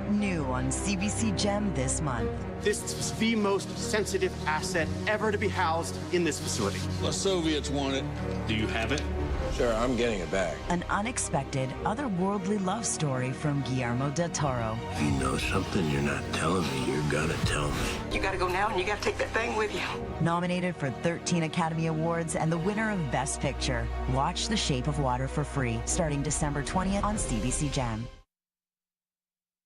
New on CBC Gem this month. This is the most sensitive asset ever to be housed in this facility. The Soviets want it. Do you have it? Sure, I'm getting it back. An unexpected, otherworldly love story from Guillermo del Toro. If you know something you're not telling me, you're gonna tell me. You gotta go now and you gotta take that thing with you. Nominated for 13 Academy Awards and the winner of Best Picture. Watch The Shape of Water for free, starting December 20th on CBC Gem.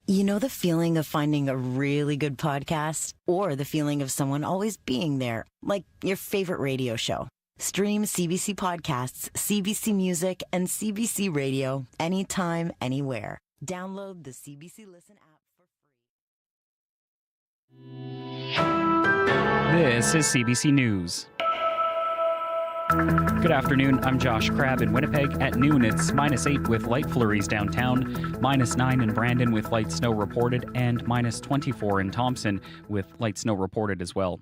You know the feeling of finding a really good podcast? Or the feeling of someone always being there, like your favorite radio show? Stream CBC Podcasts, CBC Music, and CBC Radio anytime, anywhere. Download the CBC Listen app for free. This is CBC News. Good afternoon, I'm Josh Crabb in Winnipeg. At noon, it's -8 with light flurries downtown, -9 in Brandon with light snow reported, and -24 in Thompson with light snow reported as well.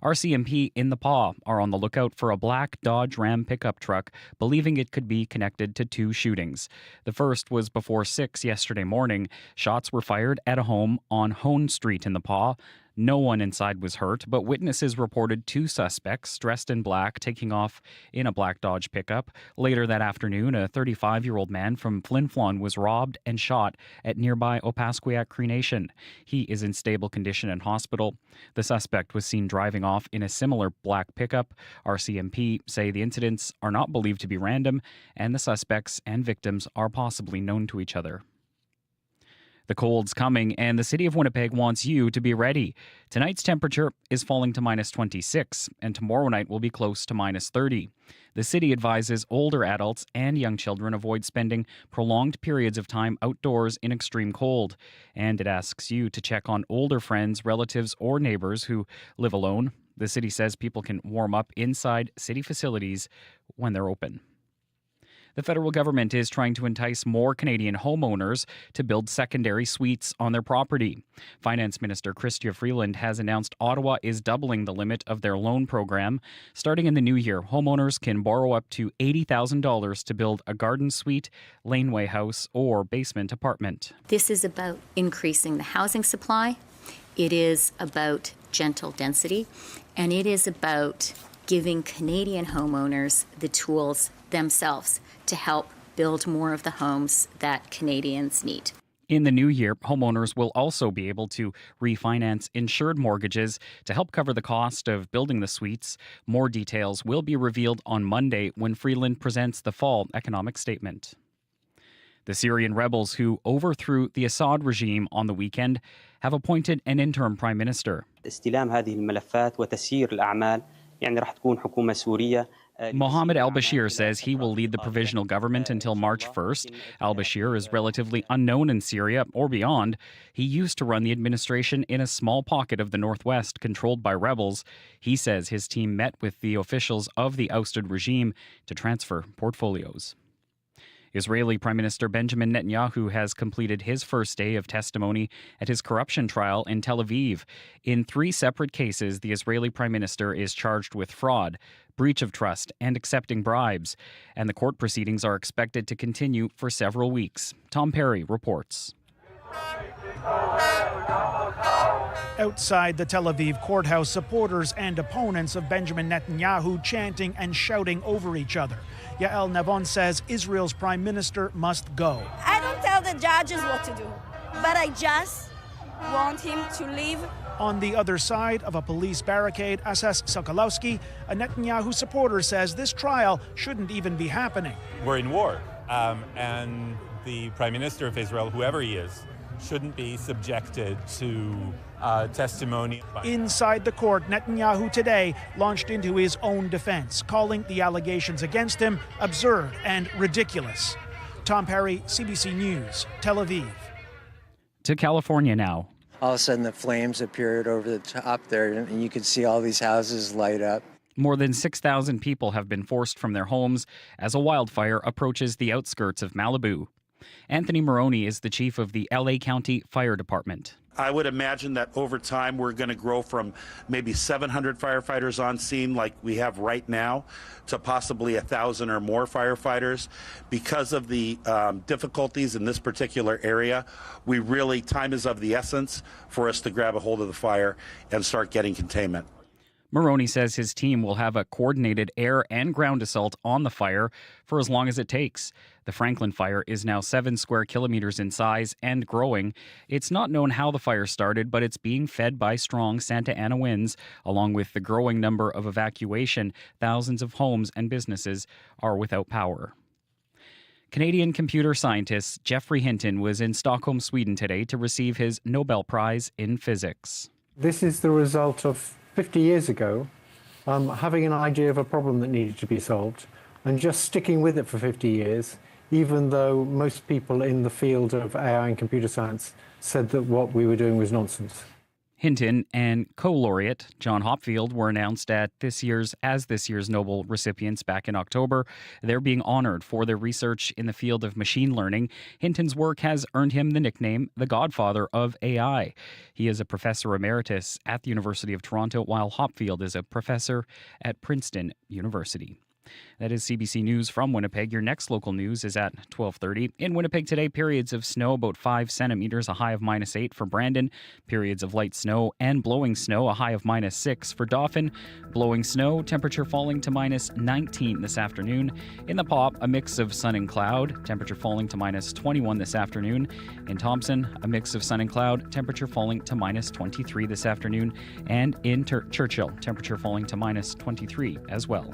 RCMP in the Paw are on the lookout for a black Dodge Ram pickup truck, believing it could be connected to 2 shootings. The first was before 6 yesterday morning. Shots were fired at a home on Hone Street in the Paw. No one inside was hurt, but witnesses reported 2 suspects dressed in black taking off in a black Dodge pickup. Later that afternoon, a 35-year-old man from Flin Flon was robbed and shot at nearby Opaskwayak Cree Nation. He is in stable condition in hospital. The suspect was seen driving off in a similar black pickup. RCMP say the incidents are not believed to be random, and the suspects and victims are possibly known to each other. The cold's coming, and the city of Winnipeg wants you to be ready. Tonight's temperature is falling to -26, and tomorrow night will be close to -30. The city advises older adults and young children avoid spending prolonged periods of time outdoors in extreme cold. And it asks you to check on older friends, relatives, or neighbors who live alone. The city says people can warm up inside city facilities when they're open. The federal government is trying to entice more Canadian homeowners to build secondary suites on their property. Finance Minister Chrystia Freeland has announced Ottawa is doubling the limit of their loan program. Starting in the new year, homeowners can borrow up to $80,000 to build a garden suite, laneway house, or basement apartment. This is about increasing the housing supply. It is about gentle density, and it is about giving Canadian homeowners the tools themselves to help build more of the homes that Canadians need. In the new year, homeowners will also be able to refinance insured mortgages to help cover the cost of building the suites. More details will be revealed on Monday when Freeland presents the fall economic statement. The Syrian rebels who overthrew the Assad regime on the weekend have appointed an interim prime minister. استلام هذه الملفات وتسيير الأعمال يعني راح تكون حكومة سورية. Mohammed al-Bashir says he will lead the provisional government until March 1st. Al-Bashir is relatively unknown in Syria or beyond. He used to run the administration in a small pocket of the northwest controlled by rebels. He says his team met with the officials of the ousted regime to transfer portfolios. Israeli Prime Minister Benjamin Netanyahu has completed his first day of testimony at his corruption trial in Tel Aviv. In 3 separate cases, the Israeli Prime Minister is charged with fraud, breach of trust, and accepting bribes. And the court proceedings are expected to continue for several weeks. Tom Perry reports. Outside the Tel Aviv courthouse, supporters and opponents of Benjamin Netanyahu chanting and shouting over each other. Yael Navon says Israel's prime minister must go. I don't tell the judges what to do, but I just want him to leave. On the other side of a police barricade, Asas Sokolowski, a Netanyahu supporter, says this trial shouldn't even be happening. We're in war, and the prime minister of Israel, whoever he is, shouldn't be subjected to testimony. Inside the court, Netanyahu today launched into his own defense, calling the allegations against him absurd and ridiculous. Tom Perry, CBC News, Tel Aviv. To California now. All of a sudden the flames appeared over the top there, and you could see all these houses light up. More than 6,000 people have been forced from their homes as a wildfire approaches the outskirts of Malibu. Anthony Maroney is the chief of the LA County Fire Department. I would imagine that over time we're going to grow from maybe 700 firefighters on scene like we have right now to possibly 1,000 or more firefighters. Because of the difficulties in this particular area, time is of the essence for us to grab a hold of the fire and start getting containment. Maroney says his team will have a coordinated air and ground assault on the fire for as long as it takes. The Franklin fire is now 7 square kilometers in size and growing. It's not known how the fire started, but it's being fed by strong Santa Ana winds. Along with the growing number of evacuation, thousands of homes and businesses are without power. Canadian computer scientist Geoffrey Hinton was in Stockholm, Sweden today to receive his Nobel Prize in physics. This is the result of 50 years ago, having an idea of a problem that needed to be solved and just sticking with it for 50 years, even though most people in the field of AI and computer science said that what we were doing was nonsense. Hinton and co-laureate John Hopfield were announced as this year's Nobel recipients back in October. They're being honored for their research in the field of machine learning. Hinton's work has earned him the nickname the Godfather of AI. He is a professor emeritus at the University of Toronto, while Hopfield is a professor at Princeton University. That is CBC News from Winnipeg. Your next local news is at 12:30. In Winnipeg today, periods of snow about 5 centimeters, a high of -8 for Brandon. Periods of light snow and blowing snow, a high of -6 for Dauphin. Blowing snow, temperature falling to -19 this afternoon. In the Pop, a mix of sun and cloud, temperature falling to -21 this afternoon. In Thompson, a mix of sun and cloud, temperature falling to -23 this afternoon. And in Churchill, temperature falling to -23 as well.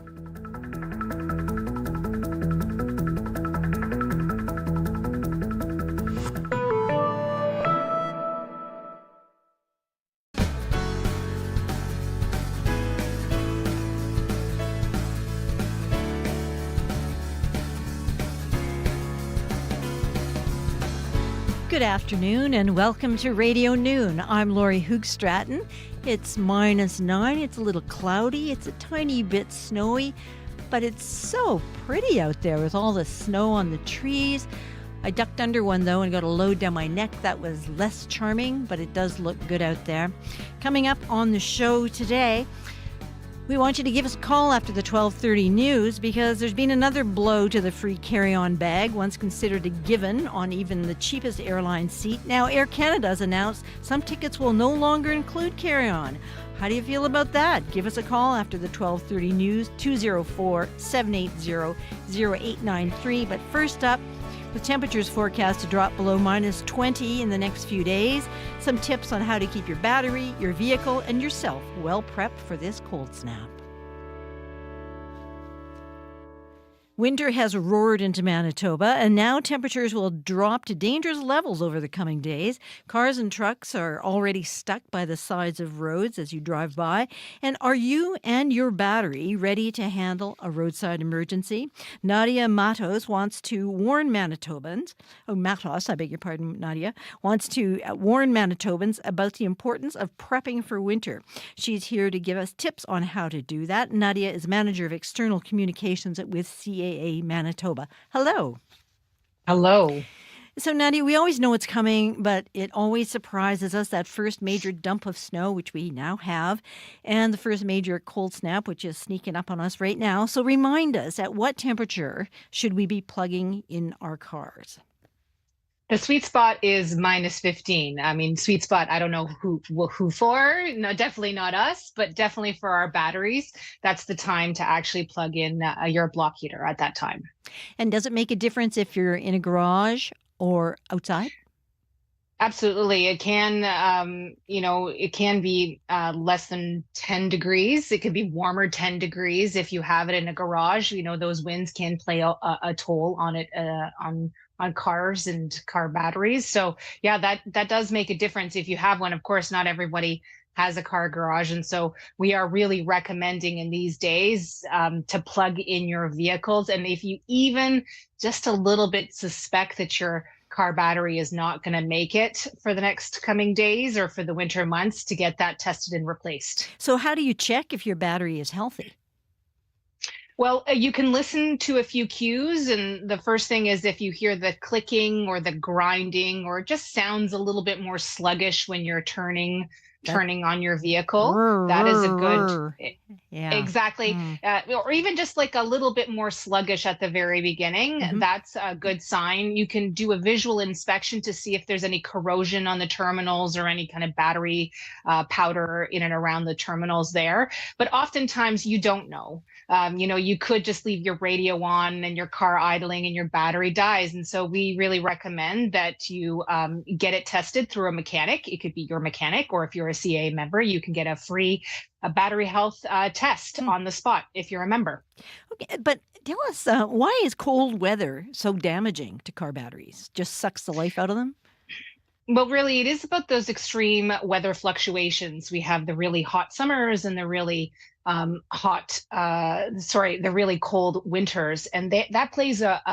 Good afternoon and welcome to Radio Noon. I'm Laurie Hoogstraten. It's -9. It's a little cloudy. It's a tiny bit snowy, but it's so pretty out there with all the snow on the trees. I ducked under one though and got a load down my neck. That was less charming, but it does look good out there. Coming up on the show today, we want you to give us a call after the 12:30 news because there's been another blow to the free carry-on bag, once considered a given on even the cheapest airline seat. Now, Air Canada has announced some tickets will no longer include carry-on. How do you feel about that? Give us a call after the 12:30 news, 204-780-0893. But first up, with temperatures forecast to drop below -20 in the next few days, some tips on how to keep your battery, your vehicle, and yourself well prepped for this cold snap. Winter has roared into Manitoba, and now temperatures will drop to dangerous levels over the coming days. Cars and trucks are already stuck by the sides of roads as you drive by. And are you and your battery ready to handle a roadside emergency? Nadia Matos wants to warn Manitobans, Nadia, wants to warn Manitobans about the importance of prepping for winter. She's here to give us tips on how to do that. Nadia is manager of external communications with CAA Manitoba. Hello. Hello. So, Nadia, we always know it's coming, but it always surprises us, that first major dump of snow, which we now have, and the first major cold snap, which is sneaking up on us right now. So remind us, at what temperature should we be plugging in our cars? The sweet spot is -15. I mean, sweet spot, I don't know who for. No, definitely not us, but definitely for our batteries. That's the time to actually plug in your block heater at that time. And does it make a difference if you're in a garage or outside? Absolutely. It can, it can be less than 10 degrees. It could be warmer 10 degrees if you have it in a garage. Those winds can play a toll on it, on cars and car batteries. So yeah, that does make a difference if you have one. Of course, not everybody has a car garage. And so we are really recommending in these days to plug in your vehicles. And if you even just a little bit suspect that your car battery is not going to make it for the next coming days or for the winter months, to get that tested and replaced. So how do you check if your battery is healthy? Well, you can listen to a few cues, and the first thing is if you hear the clicking or the grinding, or it just sounds a little bit more sluggish when you're turning on your vehicle, that is a good. Yeah. Exactly. Or even just like a little bit more sluggish at the very beginning. That's a good sign. You can do a visual inspection to see if there's any corrosion on the terminals or any kind of battery powder in and around the terminals there. But oftentimes you don't know. You could just leave your radio on and your car idling and your battery dies. And so we really recommend that you get it tested through a mechanic. It could be your mechanic, or if you're a CA member, you can get a free battery health test on the spot if you're a member. Okay, but tell us, why is cold weather so damaging to car batteries? Just sucks the life out of them? Well, really, it is about those extreme weather fluctuations. We have the really hot summers and the really the really cold winters, and that plays that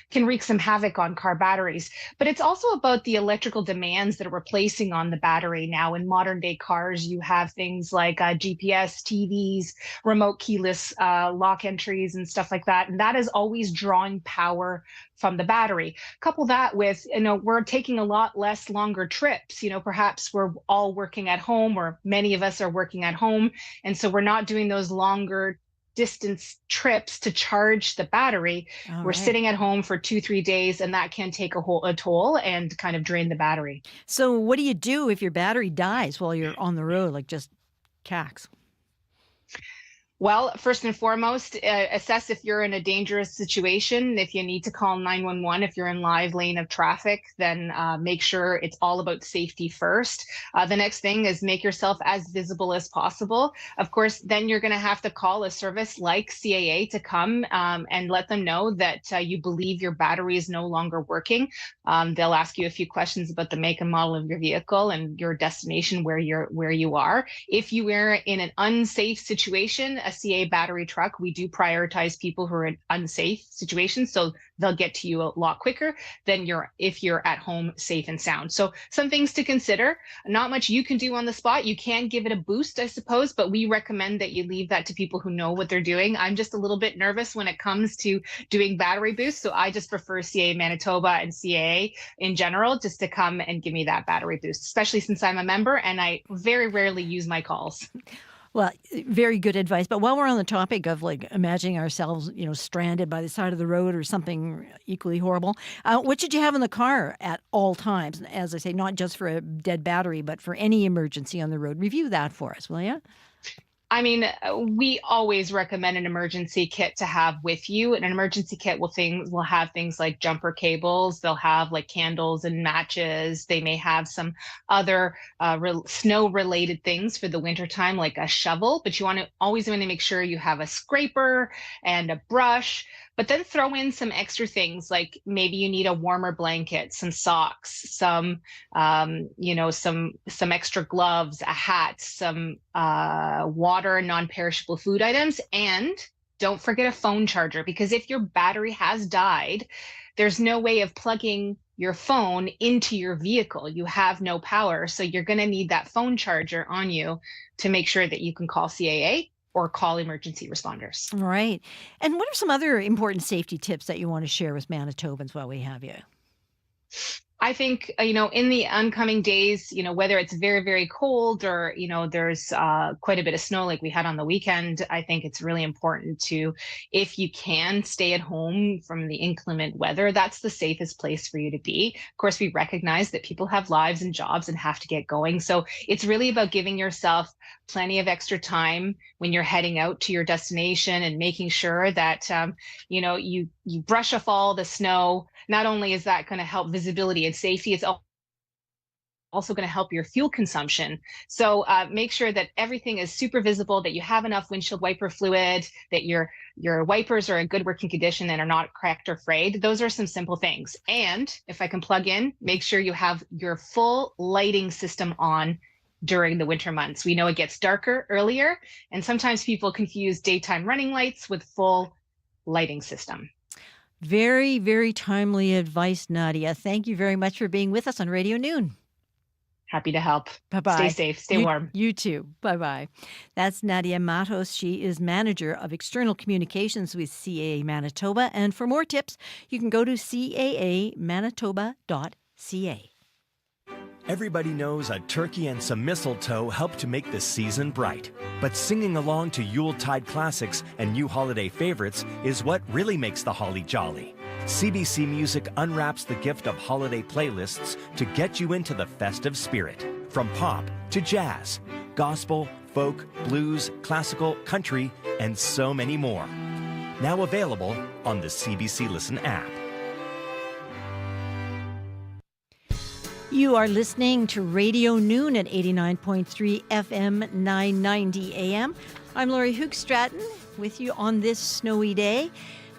can wreak some havoc on car batteries. But it's also about the electrical demands that we're placing on the battery now. In modern day cars, you have things like GPS, TVs, remote keyless lock entries and stuff like that. And that is always drawing power from the battery. Couple that with, we're taking a lot less longer trips. Perhaps we're all working at home, or many of us are working at home. And so we're not doing those longer distance trips to charge the battery. We're sitting at home for 2-3 days, and that can take a toll and kind of drain the battery. So what do you do if your battery dies while you're on the road, like just cacks? Well, first and foremost, assess if you're in a dangerous situation. If you need to call 911, if you're in live lane of traffic, then make sure it's all about safety first. The next thing is make yourself as visible as possible. Of course, then you're going to have to call a service like CAA to come and let them know that you believe your battery is no longer working. They'll ask you a few questions about the make and model of your vehicle and your destination, where you are. If you are in an unsafe situation, a CA battery truck, we do prioritize people who are in unsafe situations, so they'll get to you a lot quicker than if you're at home safe and sound. So some things to consider. Not much you can do on the spot. You can give it a boost, I suppose, but we recommend that you leave that to people who know what they're doing. I'm just a little bit nervous when it comes to doing battery boosts, so I just prefer CA Manitoba and CA in general just to come and give me that battery boost, especially since I'm a member and I very rarely use my calls. Well, very good advice. But while we're on the topic of imagining ourselves, stranded by the side of the road or something equally horrible, what should you have in the car at all times? As I say, not just for a dead battery, but for any emergency on the road. Review that for us, will you? I mean, we always recommend an emergency kit to have with you. An emergency kit will have things like jumper cables. They'll have like candles and matches. They may have some other snow-related things for the wintertime, like a shovel. But you always want to make sure you have a scraper and a brush. But then throw in some extra things, like maybe you need a warmer blanket, some socks, some extra gloves, a hat, some water and non-perishable food items. And don't forget a phone charger, because if your battery has died, there's no way of plugging your phone into your vehicle. You have no power. So you're going to need that phone charger on you to make sure that you can call CAA or call emergency responders. Right. And what are some other important safety tips that you want to share with Manitobans while we have you? I think, in the oncoming days, whether it's very, very cold or, there's quite a bit of snow like we had on the weekend, I think it's really important to, if you can, stay at home from the inclement weather. That's the safest place for you to be. Of course, we recognize that people have lives and jobs and have to get going. So it's really about giving yourself plenty of extra time when you're heading out to your destination and making sure that, you brush off all the snow. Not only is that going to help visibility and safety, it's also going to help your fuel consumption. So make sure that everything is super visible, that you have enough windshield wiper fluid, that your wipers are in good working condition and are not cracked or frayed. Those are some simple things. And if I can plug in, make sure you have your full lighting system on during the winter months. We know it gets darker earlier, and sometimes people confuse daytime running lights with full lighting system. Very, very timely advice, Nadia. Thank you very much for being with us on Radio Noon. Happy to help. Bye-bye. Stay safe. Stay warm. You too. Bye-bye. That's Nadia Matos. She is Manager of External Communications with CAA Manitoba. And for more tips, you can go to caamanitoba.ca. Everybody knows a turkey and some mistletoe help to make the season bright. But singing along to Yuletide classics and new holiday favorites is what really makes the holly jolly. CBC Music unwraps the gift of holiday playlists to get you into the festive spirit. From pop to jazz, gospel, folk, blues, classical, country, and so many more. Now available on the CBC Listen app. You are listening to Radio Noon at 89.3 FM, 990 AM. I'm Laurie Hoogstraten with you on this snowy day.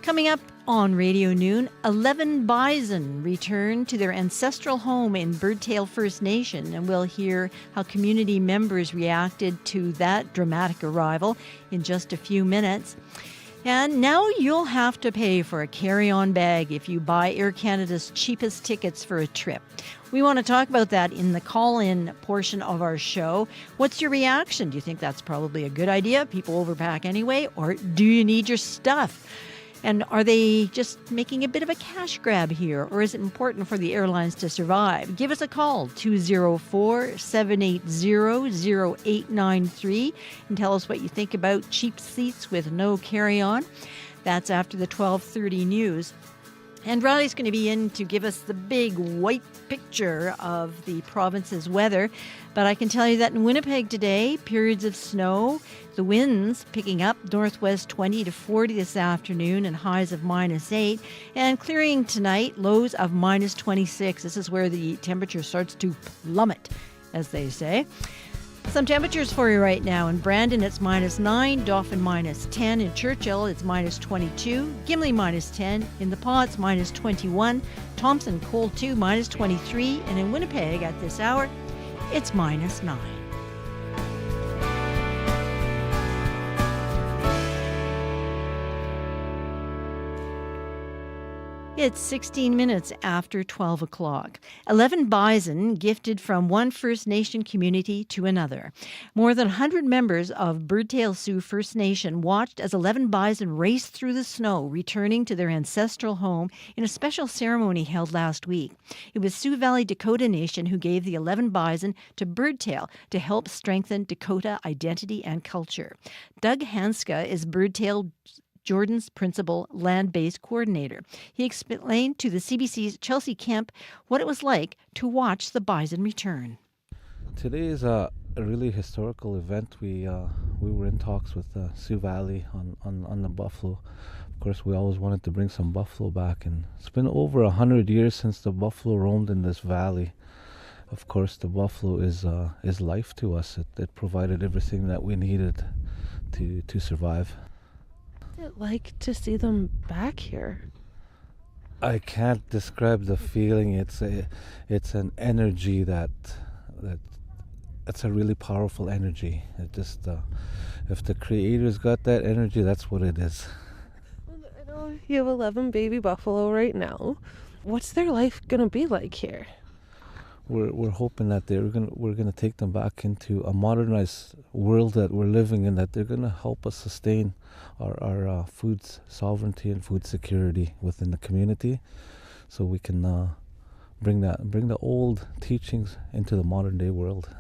Coming up on Radio Noon, 11 bison return to their ancestral home in Birdtail First Nation, and we'll hear how community members reacted to that dramatic arrival in just a few minutes. And now you'll have to pay for a carry-on bag if you buy Air Canada's cheapest tickets for a trip. We want to talk about that in the call-in portion of our show. What's your reaction? Do you think that's probably a good idea? People overpack anyway? Or do you need your stuff? And are they just making a bit of a cash grab here? Or is it important for the airlines to survive? Give us a call, 204-780-0893, and tell us what you think about cheap seats with no carry-on. That's after the 12:30 news. And Riley's going to be in to give us the big white picture of the province's weather. But I can tell you that in Winnipeg today, periods of snow, the winds picking up northwest 20 to 40 this afternoon and highs of -8. And clearing tonight, lows of -26. This is where the temperature starts to plummet, as they say. Some temperatures for you right now. In Brandon, it's -9. Dauphin, -10. In Churchill, it's -22. Gimli, -10. In the Paw, it's -21. Thompson, cold too, -23. And in Winnipeg at this hour, it's -9. It's 16 minutes after 12 o'clock. 11 bison gifted from one First Nation community to another. More than 100 members of Birdtail Sioux First Nation watched as 11 bison raced through the snow, returning to their ancestral home in a special ceremony held last week. It was Sioux Valley Dakota Nation who gave the 11 bison to Birdtail to help strengthen Dakota identity and culture. Doug Hanska is Birdtail Jordan's principal land-based coordinator. He explained to the CBC's Chelsea Kemp what it was like to watch the bison return. Today is a really historical event. We were in talks with Sioux Valley on the buffalo. Of course, we always wanted to bring some buffalo back, and it's been over 100 years since the buffalo roamed in this valley. Of course, the buffalo is life to us. It provided everything that we needed to survive. What's it like to see them back here? I can't describe the feeling. It's an energy that's a really powerful energy. It just if the Creator's got that energy, that's what it is. I know you have 11 baby buffalo right now. What's their life gonna be like here? We're hoping that we're gonna take them back into a modernized world that we're living in. That they're gonna help us sustain our food sovereignty and food security within the community, so we can bring the old teachings into the modern day world.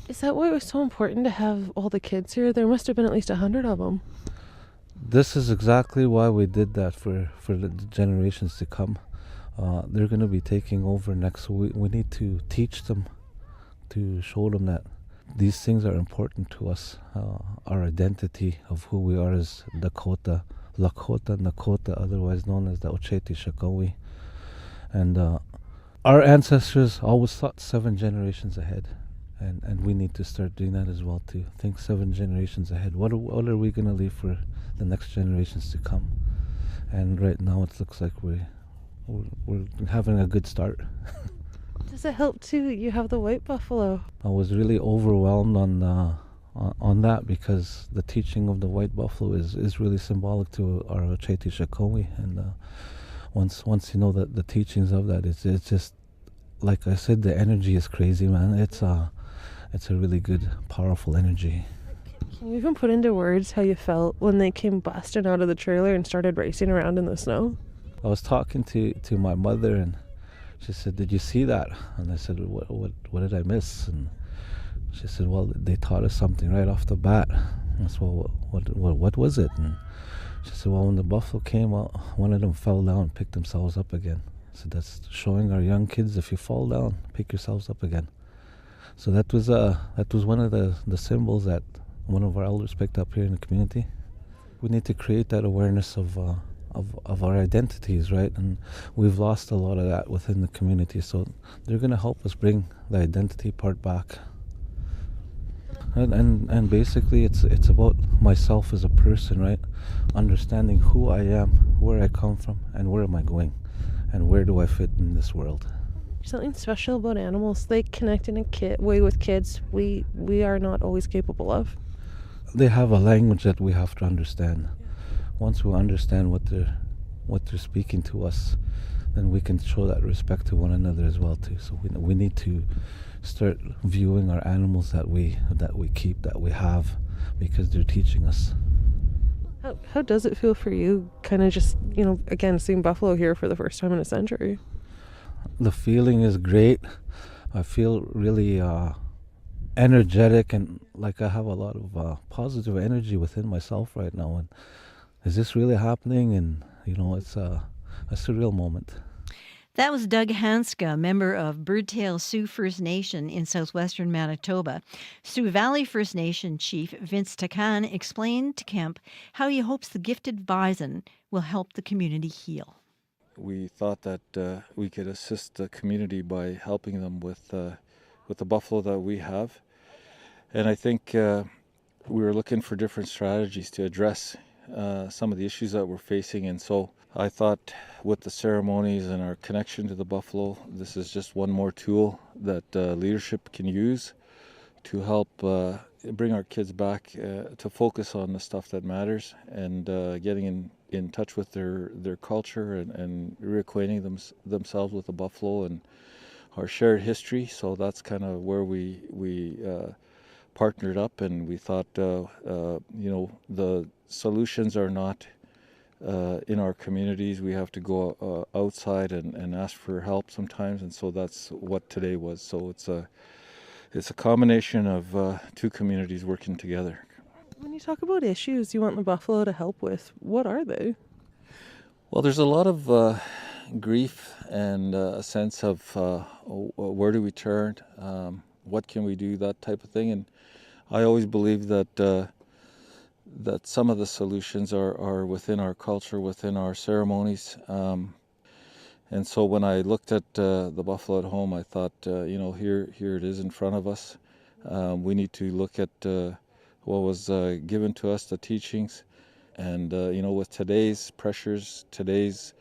Is that why it was so important to have all the kids here? There must have been at least 100 of them. This is exactly why we did that for the generations to come. They're going to be taking over next, so we need to teach them, to show them that these things are important to us, our identity of who we are as Dakota, Lakota, Nakota, otherwise known as the Oceti Shakawi. And our ancestors always thought 7 generations ahead, and we need to start doing that as well, to think 7 generations ahead. What are we going to leave for the next generations to come? And right now it looks like we're having a good start. Does it help too that you have the white buffalo? I was really overwhelmed on that, because the teaching of the white buffalo is really symbolic to our Oceti Shakawi, and once you know that the teachings of that, it's just like I said, the energy is crazy, man. It's a really good, powerful energy. Can you even put into words how you felt when they came busting out of the trailer and started racing around in the snow? I was talking to my mother, and she said, "Did you see that?" And I said, "What did I miss?" And she said, "Well, they taught us something right off the bat." And I said, "Well, what was it?" And she said, "Well, when the buffalo came out, one of them fell down and picked themselves up again." I said, "That's showing our young kids, if you fall down, pick yourselves up again." So that was one of the symbols that one of our elders picked up here in the community. We need to create that awareness of our identities, right? And we've lost a lot of that within the community. So they're going to help us bring the identity part back. And basically it's about myself as a person, right? Understanding who I am, where I come from, and where am I going, and where do I fit in this world. Something special about animals. They connect in a way with kids we are not always capable of. They have a language that we have to understand. Once we understand what they're speaking to us, then we can show that respect to one another as well too. So we need to start viewing our animals that we keep, that we have, because they're teaching us. How does it feel for you, kind of just, again, seeing buffalo here for the first time in a century? The feeling is great. I feel really energetic, and like I have a lot of positive energy within myself right now. And is this really happening? And it's a surreal moment. That was Doug Hanska, member of Birdtail Sioux First Nation in southwestern Manitoba. Sioux Valley First Nation Chief Vince Takan explained to Kemp how he hopes the gifted bison will help the community heal. We thought that we could assist the community by helping them with the buffalo that we have. And I think we were looking for different strategies to address some of the issues that we're facing. And so I thought with the ceremonies and our connection to the buffalo, this is just one more tool that leadership can use to help bring our kids back to focus on the stuff that matters, and getting in touch with their culture and reacquainting themselves with the buffalo and our shared history. So that's kind of where we partnered up, and we thought the solutions are not in our communities. We have to go outside and ask for help sometimes, and so that's what today was. So it's a combination of two communities working together. When you talk about issues you want the buffalo to help with, what are they? Well, there's a lot of grief and a sense of where do we turn, what can we do, that type of thing. And I always believe that some of the solutions are within our culture, within our ceremonies. And so when I looked at the buffalo at home, I thought, here it is in front of us. We need to look at what was given to us, the teachings. And, with today's pressures, today's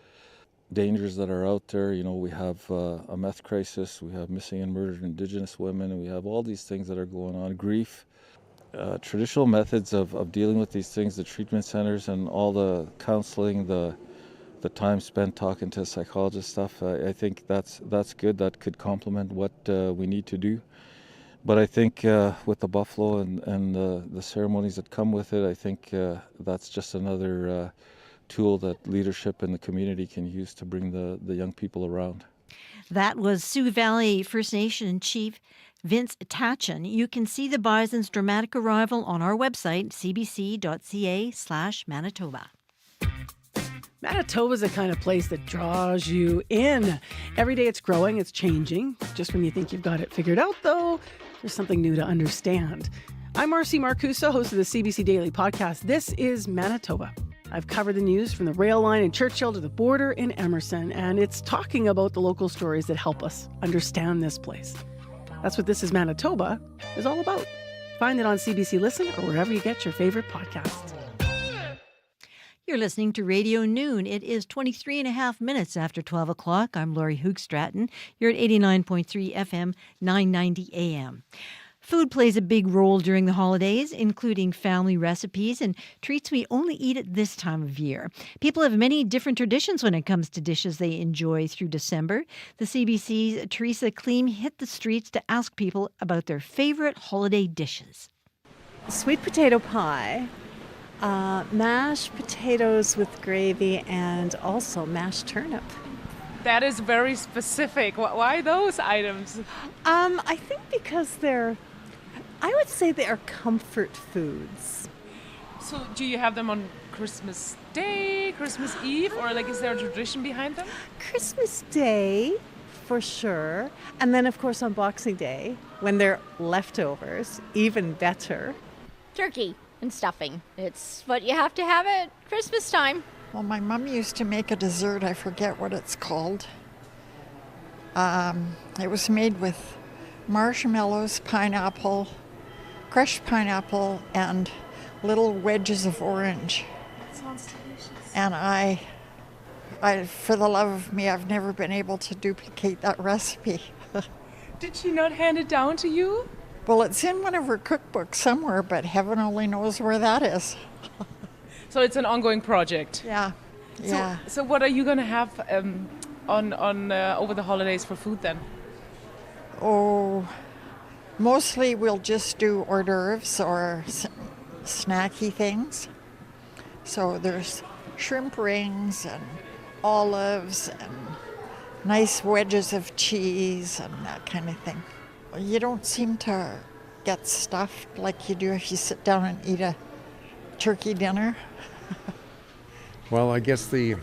dangers that are out there, we have a meth crisis, we have missing and murdered Indigenous women, and we have all these things that are going on, grief. Traditional methods of dealing with these things, the treatment centers and all the counseling, the time spent talking to psychologists stuff, I think that's good. That could complement what we need to do. But I think with the buffalo and the ceremonies that come with it, I think that's just another tool that leadership in the community can use to bring the young people around. That was Sioux Valley First Nation Chief Vince Takan. You can see the bison's dramatic arrival on our website, cbc.ca/Manitoba. Manitoba's the kind of place that draws you in. Every day it's growing, it's changing. Just when you think you've got it figured out, though, there's something new to understand. I'm Marcy Marcusa, host of the CBC Daily Podcast. This is Manitoba. I've covered the news from the rail line in Churchill to the border in Emerson, and it's talking about the local stories that help us understand this place. That's what This is Manitoba is all about. Find it on CBC Listen or wherever you get your favorite podcasts. You're listening to Radio Noon. It is 23 and a half minutes after 12 o'clock. I'm Laurie Hoogstraten. You're at 89.3 FM, 990 AM. Food plays a big role during the holidays, including family recipes and treats we only eat at this time of year. People have many different traditions when it comes to dishes they enjoy through December. The CBC's Teresa Kleem hit the streets to ask people about their favorite holiday dishes. Sweet potato pie, mashed potatoes with gravy, and also mashed turnip. That is very specific. Why those items? I think because I would say they are comfort foods. So do you have them on Christmas Day, Christmas Eve, or is there a tradition behind them? Christmas Day, for sure. And then, of course, on Boxing Day, when they're leftovers, even better. Turkey and stuffing. It's what you have to have at Christmas time. Well, my mom used to make a dessert. I forget what it's called. It was made with marshmallows, pineapple, crushed pineapple, and little wedges of orange. That sounds delicious. And I, for the love of me, I've never been able to duplicate that recipe. Did she not hand it down to you? Well, it's in one of her cookbooks somewhere, but heaven only knows where that is. So it's an ongoing project. Yeah. So what are you going to have on over the holidays for food then? Oh, mostly we'll just do hors d'oeuvres or snacky things. So there's shrimp rings and olives and nice wedges of cheese and that kind of thing. You don't seem to get stuffed like you do if you sit down and eat a turkey dinner. Well, I guess the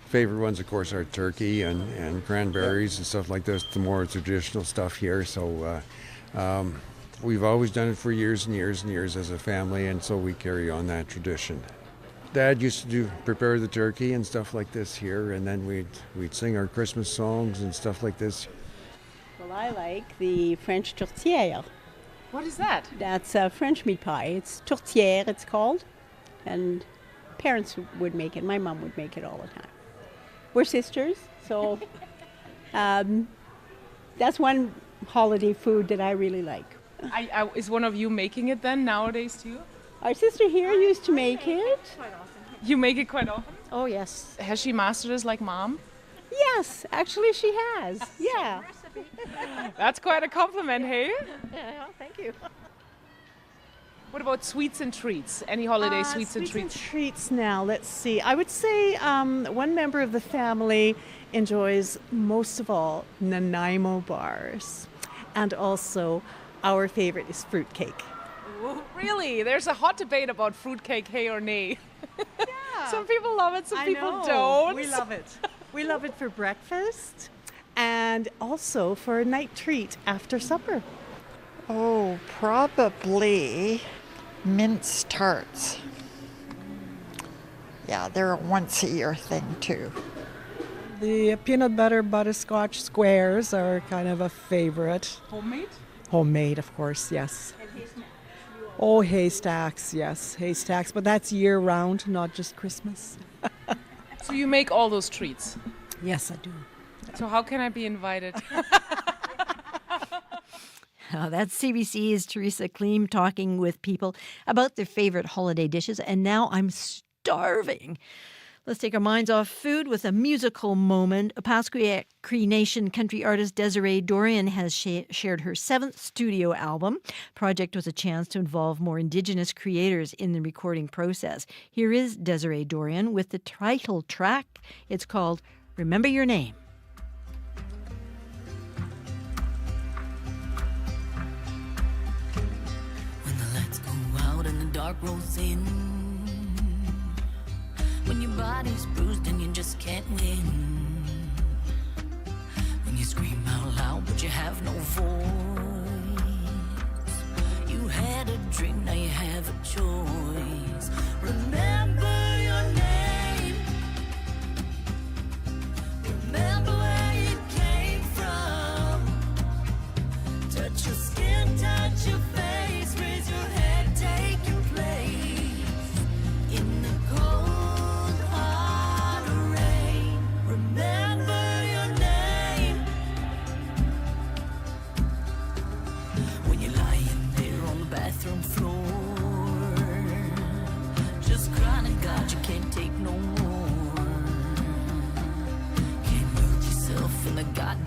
favorite ones, of course, are turkey and cranberries and stuff like this, the more traditional stuff here. So we've always done it for years and years and years as a family, and so we carry on that tradition. Dad used to prepare the turkey and stuff like this here, and then we'd sing our Christmas songs and stuff like this. Well, I like the French tourtière. What is that? That's a French meat pie. It's tourtière, it's called. And parents would make it. My mom would make it all the time. We're sisters, so that's one holiday food that I really like. Is one of you making it then nowadays too? Our sister here used to make it. You make it quite often? Oh, yes. Has she mastered it like mom? Yes, actually she has. Yeah. That's quite a compliment, hey? Yeah, thank you. What about sweets and treats? Any holiday sweets and treats? Treats now, let's see. I would say one member of the family enjoys most of all Nanaimo bars. And also our favorite is fruitcake. Ooh, really? There's a hot debate about fruitcake, hey or nay. Yeah. Some people love it, some people don't. We love it. We love it for breakfast and also for a night treat after supper. Oh, probably mince tarts. Yeah, they're a once a year thing too. The peanut butter butterscotch squares are kind of a favorite. Homemade? Homemade, of course, yes. Oh, haystacks, yes, haystacks, but that's year round, not just Christmas. So you make all those treats? Yes, I do. So how can I be invited? That's CBC's Teresa Kleem talking with people about their favorite holiday dishes. And now I'm starving. Let's take our minds off food with a musical moment. Pasquia Cree Nation country artist Desiree Dorian has shared her 7th studio album. The project was a chance to involve more Indigenous creators in the recording process. Here is Desiree Dorian with the title track. It's called Remember Your Name. When the lights go out and the dark rolls in, when your body's bruised and you just can't win, when you scream out loud but you have no voice, you had a dream, now you have a choice. Remember your name, remember where you came from, touch your skin, touch your face, raise your head, take your place in the cold hard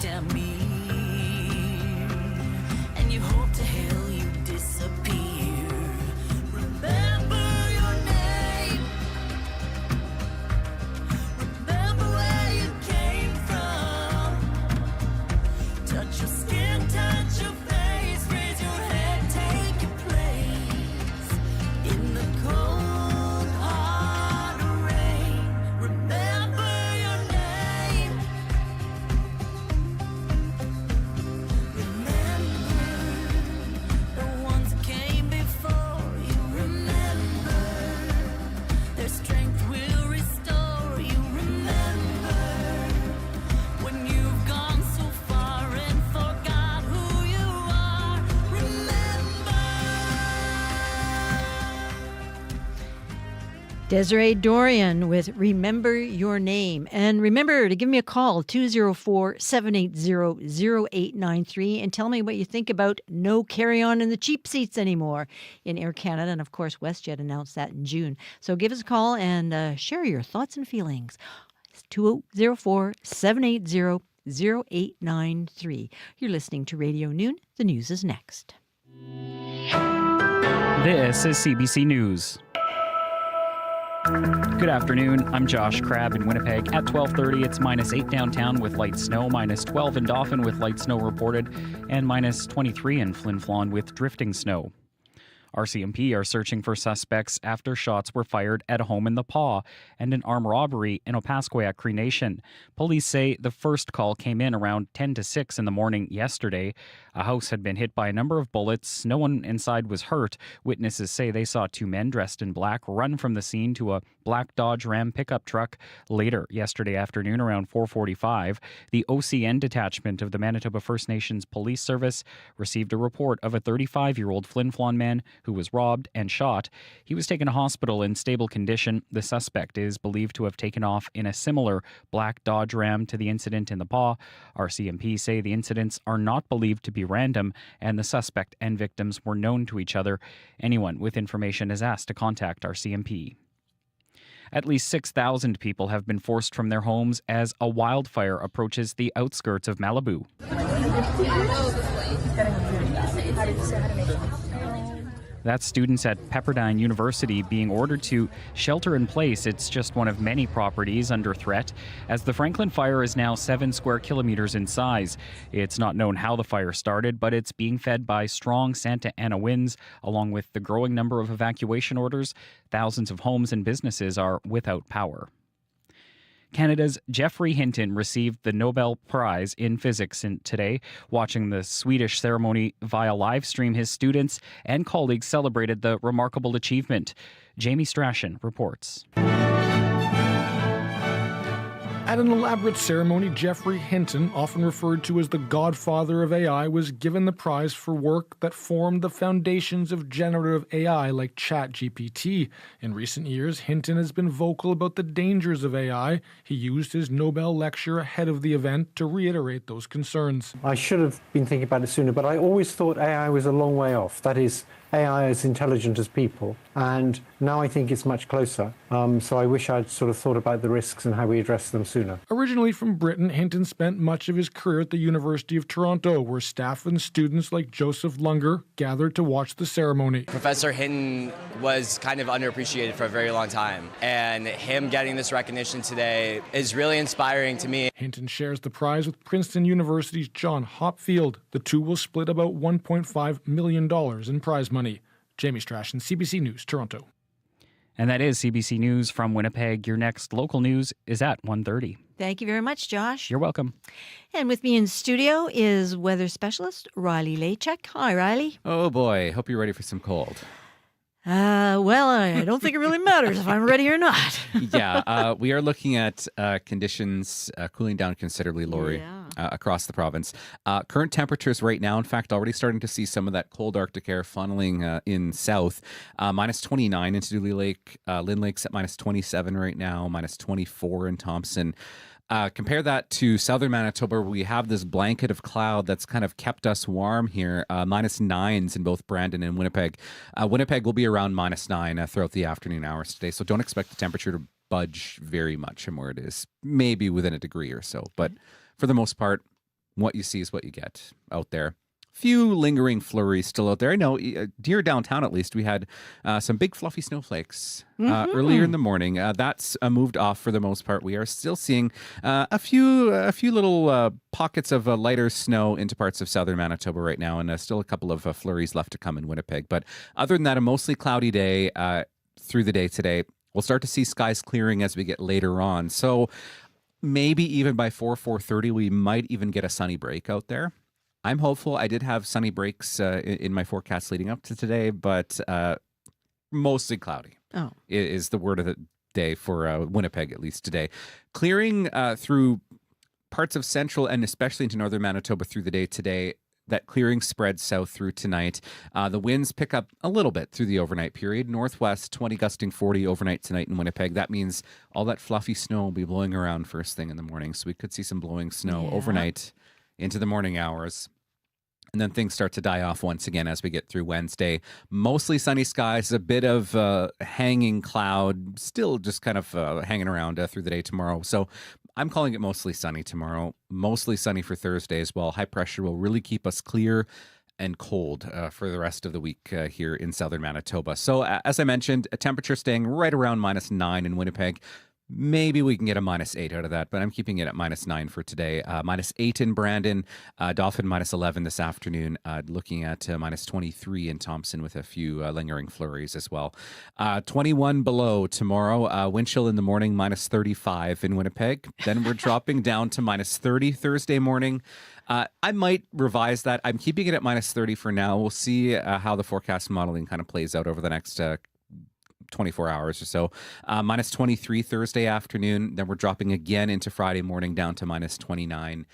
damn me. And you hope to hell you disappear. Remember your name. Remember where you came from. Touch your skin, touch your face, raise your head, take your place in the cold hard rain. Remember your name. Remember the ones that came before you. Remember their strength will restore you. Remember when you've gone so far and forgot who you are. Remember. Desiree Dorian with Remember Your Name. And remember to give me a call, 204-780-0893, and tell me what you think about no carry-on in the cheap seats anymore in Air Canada. And, of course, WestJet announced that in June. So give us a call and share your thoughts and feelings. It's 204-780-0893. You're listening to Radio Noon. The news is next. This is CBC News. Good afternoon. I'm Josh Crabb in Winnipeg. At 12:30, it's -8 downtown with light snow, -12 in Dauphin with light snow reported, and -23 in Flin Flon with drifting snow. RCMP are searching for suspects after shots were fired at a home in the Paw and an armed robbery in Opaskwayak Cree Nation. Police say the first call came in around 10 to 6 in the morning yesterday. A house had been hit by a number of bullets. No one inside was hurt. Witnesses say they saw two men dressed in black run from the scene to a black Dodge Ram pickup truck. Later yesterday afternoon around 4:45, the OCN detachment of the Manitoba First Nations Police Service received a report of a 35-year-old Flin Flon man who was robbed and shot. He was taken to hospital in stable condition. The suspect is believed to have taken off in a similar black Dodge Ram to the incident in the Paw. RCMP say the incidents are not believed to be random, and the suspect and victims were known to each other. Anyone with information is asked to contact RCMP. At least 6,000 people have been forced from their homes as a wildfire approaches the outskirts of Malibu. That's students at Pepperdine University being ordered to shelter in place. It's just one of many properties under threat, as the Franklin fire is now 7 square kilometers in size. It's not known how the fire started, but it's being fed by strong Santa Ana winds, along with the growing number of evacuation orders. Thousands of homes and businesses are without power. Canada's Geoffrey Hinton received the Nobel Prize in Physics today. Watching the Swedish ceremony via live stream, his students and colleagues celebrated the remarkable achievement. Jamie Strachan reports. At an elaborate ceremony, Geoffrey Hinton, often referred to as the godfather of AI, was given the prize for work that formed the foundations of generative AI like ChatGPT. In recent years, Hinton has been vocal about the dangers of AI. He used his Nobel lecture ahead of the event to reiterate those concerns. I should have been thinking about it sooner, but I always thought AI was a long way off. That is, AI is intelligent as people, and now I think it's much closer. So I wish I'd sort of thought about the risks and how we address them sooner. Originally from Britain, Hinton spent much of his career at the University of Toronto, where staff and students like Joseph Lunger gathered to watch the ceremony. Professor Hinton was kind of underappreciated for a very long time, and him getting this recognition today is really inspiring to me. Hinton shares the prize with Princeton University's John Hopfield. The two will split about $1.5 million in prize money. Jamie Strachan, CBC News, Toronto. And that is CBC News from Winnipeg. Your next local news is at 1:30. Thank you very much, Josh. You're welcome. And with me in studio is weather specialist Riley Lachek. Hi, Riley. Oh boy, hope you're ready for some cold. Well, I don't think it really matters if I'm ready or not. Yeah, we are looking at conditions cooling down considerably, Lori, across the province. Current temperatures right now, in fact, already starting to see some of that cold Arctic air funneling in south. Minus 29 into Dooley Lake. Lynn Lake's at minus 27 right now, minus 24 in Thompson. Compare that to southern Manitoba, where we have this blanket of cloud that's kind of kept us warm here. Minus 9s in both Brandon and Winnipeg. Winnipeg will be around minus 9 throughout the afternoon hours today, so don't expect the temperature to budge very much from where it is. Maybe within a degree or so, but for the most part, what you see is what you get out there. Few lingering flurries still out there. I know near downtown, at least, we had some big fluffy snowflakes earlier in the morning. That's moved off for the most part. We are still seeing a few little pockets of lighter snow into parts of southern Manitoba right now, and still a couple of flurries left to come in Winnipeg. But other than that, a mostly cloudy day through the day today. We'll start to see skies clearing as we get later on. So maybe even by 4:30, we might even get a sunny break out there. I'm hopeful. I did have sunny breaks in my forecast leading up to today, but mostly cloudy is the word of the day for Winnipeg, at least today. Clearing through parts of central and especially into northern Manitoba through the day today. That clearing spreads south through tonight. The winds pick up a little bit through the overnight period. Northwest, 20 gusting 40 overnight tonight in Winnipeg. That means all that fluffy snow will be blowing around first thing in the morning. So we could see some blowing snow overnight into the morning hours. And then things start to die off once again as we get through Wednesday. Mostly sunny skies, a bit of hanging cloud, still just kind of hanging around through the day tomorrow. So I'm calling it mostly sunny tomorrow. Mostly sunny for Thursday as well. High pressure will really keep us clear and cold for the rest of the week here in southern Manitoba. So as I mentioned, a temperature staying right around -9 in Winnipeg. Maybe we can get a -8 out of that, but I'm keeping it at -9 for today. -8 in Brandon, Dauphin -11 this afternoon, looking at -23 in Thompson with a few lingering flurries as well. 21 below tomorrow, wind chill in the morning, -35 in Winnipeg. Then we're dropping down to -30 Thursday morning. I might revise that. I'm keeping it at -30 for now. We'll see how the forecast modeling kind of plays out over the next 24 hours or so. -23 Thursday afternoon. Then we're dropping again into Friday morning down to -29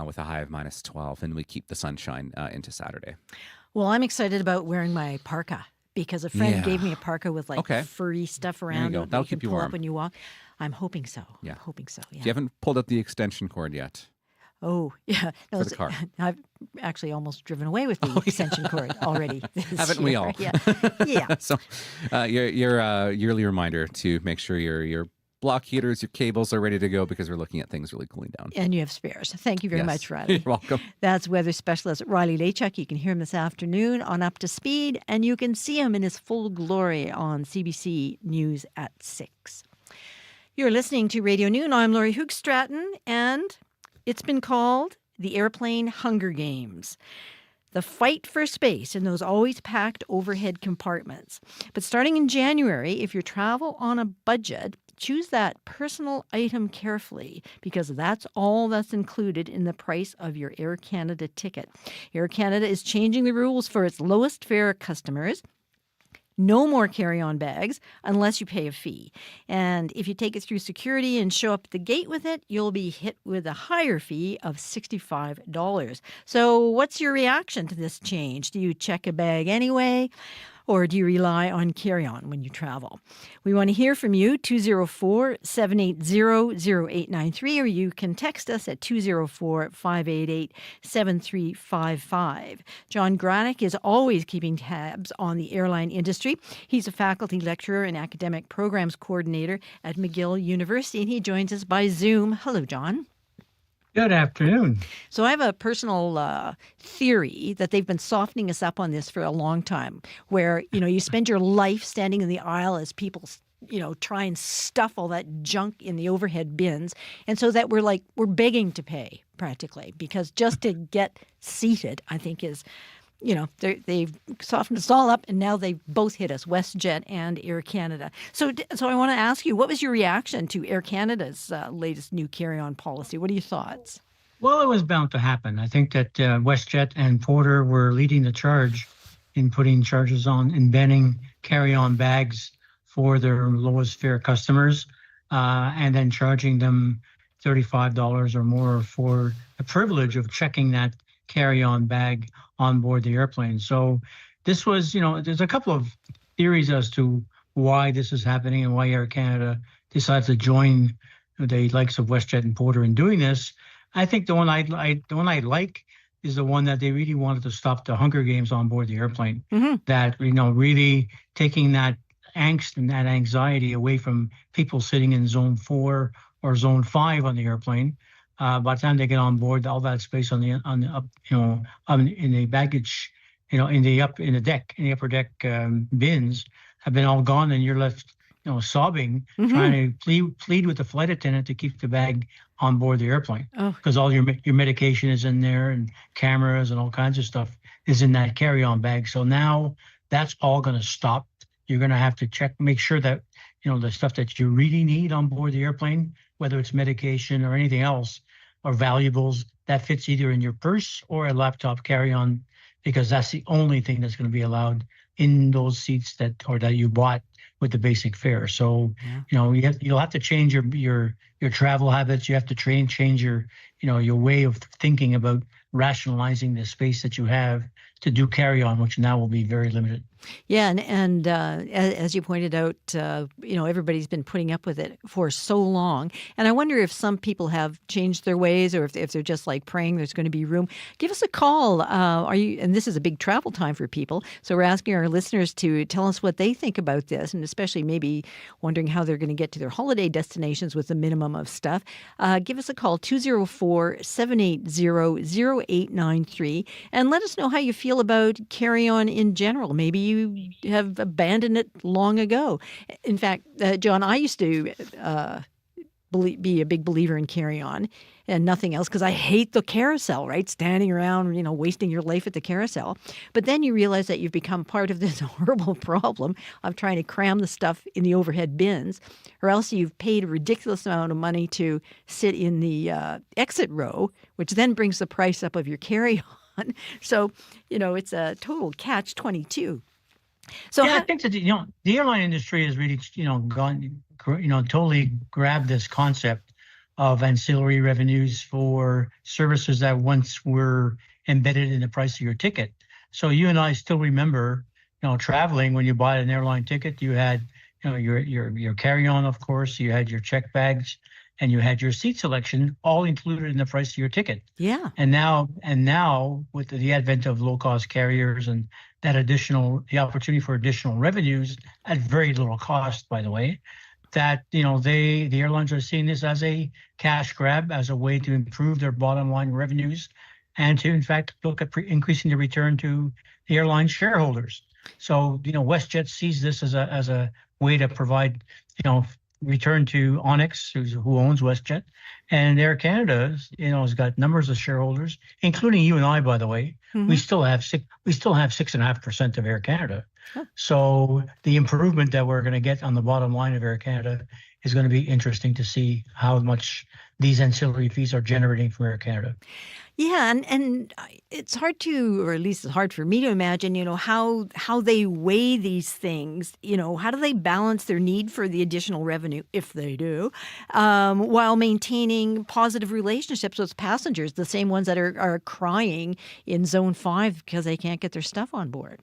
with a high of -12. And we keep the sunshine into Saturday. Well, I'm excited about wearing my parka because a friend gave me a parka with furry stuff around. There you go. That'll keep you warm. Up when you walk. I'm hoping so. Yeah. I'm hoping so. Yeah. You haven't pulled out the extension cord yet. Oh, yeah. For the car. I've actually almost driven away with the extension cord already. Haven't we all? Yeah. Yeah. So your yearly reminder to make sure your block heaters, your cables are ready to go because we're looking at things really cooling down. And you have spares. Thank you very much, Riley. You're welcome. That's weather specialist Riley Lachuk. You can hear him this afternoon on Up to Speed, and you can see him in his full glory on CBC News at 6. You're listening to Radio Noon. I'm Laurie Hoogstraten, and it's been called the Airplane Hunger Games. The fight for space in those always packed overhead compartments. But starting in January, if you travel on a budget, choose that personal item carefully because that's all that's included in the price of your Air Canada ticket. Air Canada is changing the rules for its lowest fare customers. No more carry-on bags unless you pay a fee. And if you take it through security and show up at the gate with it, you'll be hit with a higher fee of $65. So what's your reaction to this change? Do you check a bag anyway? Or do you rely on carry-on when you travel? We want to hear from you, 204-780-0893, or you can text us at 204-588-7355. John Granick is always keeping tabs on the airline industry. He's a faculty lecturer and academic programs coordinator at McGill University, and he joins us by Zoom. Hello, John. Good afternoon. So I have a personal theory that they've been softening us up on this for a long time, where, you spend your life standing in the aisle as people, try and stuff all that junk in the overhead bins. And so that we're begging to pay practically, because just to get seated, I think is, they've softened us all up, and now they've both hit us, WestJet and Air Canada. So I want to ask you, what was your reaction to Air Canada's latest new carry-on policy? What are your thoughts? Well, it was bound to happen. I think that WestJet and Porter were leading the charge in putting charges on and banning carry-on bags for their lowest fare customers, and then charging them $35 or more for the privilege of checking that carry-on bag on board the airplane. So this was, there's a couple of theories as to why this is happening and why Air Canada decides to join the likes of WestJet and Porter in doing this. I think the one I like is the one that they really wanted to stop the Hunger Games on board the airplane. Mm-hmm. That, really taking that angst and that anxiety away from people sitting in Zone 4 or Zone 5 on the airplane. By the time they get on board, all that space on the up, in the baggage, in the upper deck bins have been all gone, and you're left, sobbing, trying to plead with the flight attendant to keep the bag on board the airplane, because all your medication is in there, and cameras and all kinds of stuff is in that carry-on bag. So now that's all going to stop. You're going to have to make sure that the stuff that you really need on board the airplane, whether it's medication or anything else, or valuables, that fits either in your purse or a laptop carry-on, because that's the only thing that's going to be allowed in those seats that you bought with the basic fare. So, you'll have to change your travel habits. You have to change your way of thinking about rationalizing the space that you have to do carry-on, which now will be very limited. Yeah, and as you pointed out, everybody's been putting up with it for so long. And I wonder if some people have changed their ways, or if they're just like praying there's going to be room. Give us a call. And this is a big travel time for people, so we're asking our listeners to tell us what they think about this, and especially maybe wondering how they're going to get to their holiday destinations with a minimum of stuff. Give us a call, 204-780-0893, and let us know how you feel about carry-on in general. Maybe you have abandoned it long ago. In fact, John, I used to be a big believer in carry-on and nothing else, because I hate the carousel, right? Standing around, wasting your life at the carousel. But then you realize that you've become part of this horrible problem of trying to cram the stuff in the overhead bins, or else you've paid a ridiculous amount of money to sit in the exit row, which then brings the price up of your carry-on. So, it's a total catch-22. So I think that the airline industry has really totally grabbed this concept of ancillary revenues for services that once were embedded in the price of your ticket. So you and I still remember, traveling, when you bought an airline ticket, you had your carry-on, of course, you had your check bags, and you had your seat selection all included in the price of your ticket. Yeah. And now with the advent of low-cost carriers and the opportunity for additional revenues at very little cost, by the way, that the airlines are seeing this as a cash grab, as a way to improve their bottom line revenues, and to in fact look at increasing the return to the airline shareholders. So WestJet sees this as a way to provide return to Onyx, who owns WestJet, and Air Canada, has got numbers of shareholders, including you and I, by the way. Mm-hmm. We still have 6.5% of Air Canada. Huh. So the improvement that we're going to get on the bottom line of Air Canada is going to be interesting to see how much these ancillary fees are generating from Air Canada. Yeah, and it's hard to, or at least it's hard for me to imagine, how they weigh these things. How do they balance their need for the additional revenue, if they do, while maintaining positive relationships with passengers, the same ones that are crying in Zone 5 because they can't get their stuff on board?